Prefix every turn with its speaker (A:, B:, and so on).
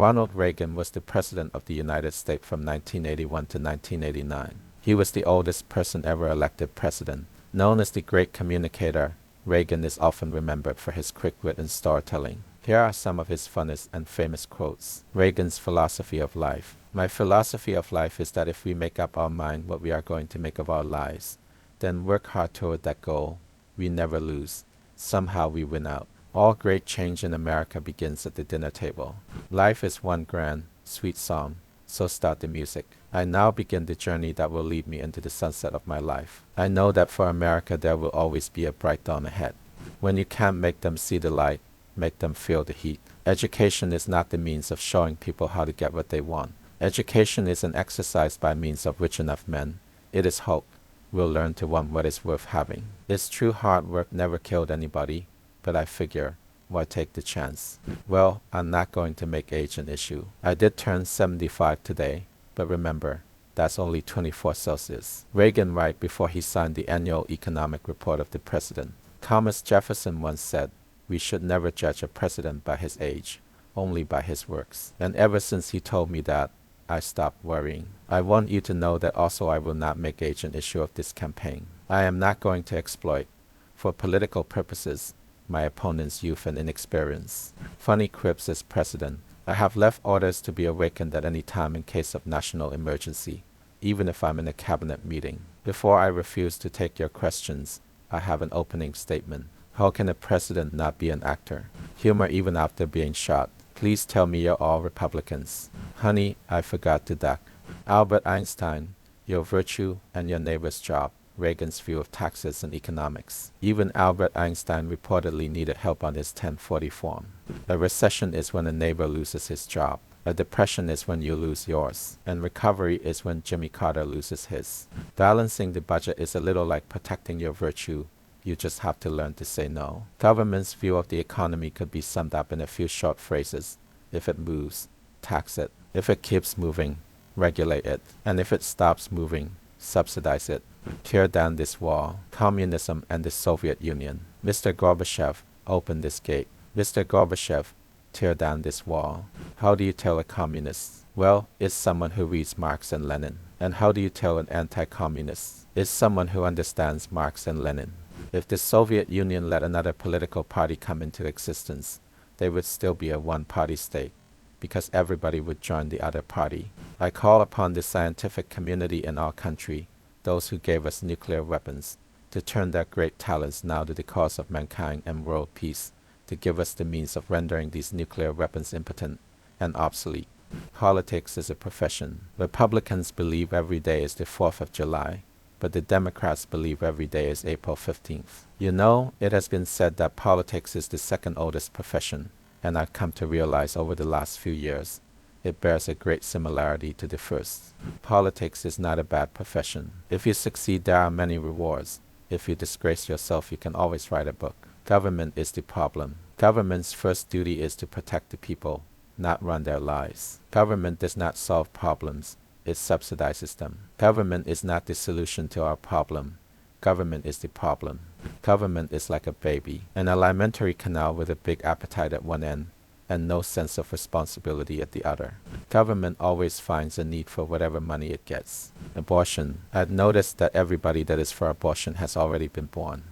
A: Ronald Reagan was the President of the United States from 1981 to 1989. He was the oldest person ever elected president. Known as the Great Communicator, Reagan is often remembered for his quick wit and storytelling. Here are some of his funnest and famous quotes. Reagan's philosophy of life. My philosophy of life is that if we make up our mind what we are going to make of our lives, then work hard toward that goal, we never lose. Somehow we win out. All great change in America begins at the dinner table. Life is one grand, sweet song, so start the music. I now begin the journey that will lead me into the sunset of my life. I know that for America there will always be a bright dawn ahead. When you can't make them see the light, make them feel the heat. Education is not the means of showing people how to get what they want. Education is an exercise by means of rich enough men, it is hoped, will learn to want what is worth having. It's true hard work never killed anybody, but I figure, why take the chance? Well, I'm not going to make age an issue. I did turn 75 today, but remember, that's only 24 Celsius. Reagan right before he signed the annual economic report of the president. Thomas Jefferson once said, we should never judge a president by his age, only by his works. And ever since he told me that, I stopped worrying. I want you to know that also I will not make age an issue of this campaign. I am not going to exploit, for political purposes, my opponent's youth and inexperience. Funny quips as president. I have left orders to be awakened at any time in case of national emergency, even if I'm in a cabinet meeting. Before I refuse to take your questions, I have an opening statement. How can a president not be an actor? Humor even after being shot. Please tell me you're all Republicans. Honey, I forgot to duck. Albert Einstein, your virtue and your neighbor's job. Reagan's view of taxes and economics. Even Albert Einstein reportedly needed help on his 1040 form. A recession is when a neighbor loses his job. A depression is when you lose yours. And recovery is when Jimmy Carter loses his. Balancing the budget is a little like protecting your virtue. You just have to learn to say no. Government's view of the economy could be summed up in a few short phrases. If it moves, tax it. If it keeps moving, regulate it. And if it stops moving, subsidize it. Tear down this wall. Communism and the Soviet Union. Mr. Gorbachev, open this gate. Mr. Gorbachev, tear down this wall. How do you tell a communist? Well, it's someone who reads Marx and Lenin. And how do you tell an anti-communist? It's someone who understands Marx and Lenin. If the Soviet Union let another political party come into existence, they would still be a one-party state, because everybody would join the other party. I call upon the scientific community in our country, those who gave us nuclear weapons, to turn their great talents now to the cause of mankind and world peace, to give us the means of rendering these nuclear weapons impotent and obsolete. Politics is a profession. Republicans believe every day is the 4th of July, but the Democrats believe every day is April 15th. You know, it has been said that politics is the second oldest profession, and I've come to realize over the last few years, it bears a great similarity to the first. Politics is not a bad profession. If you succeed, there are many rewards. If you disgrace yourself, you can always write a book. Government is the problem. Government's first duty is to protect the people, not run their lives. Government does not solve problems. It subsidizes them. Government is not the solution to our problem. Government is the problem. Government is like a baby, an alimentary canal with a big appetite at one end and no sense of responsibility at the other. Government always finds a need for whatever money it gets. Abortion. I've noticed that everybody that is for abortion has already been born.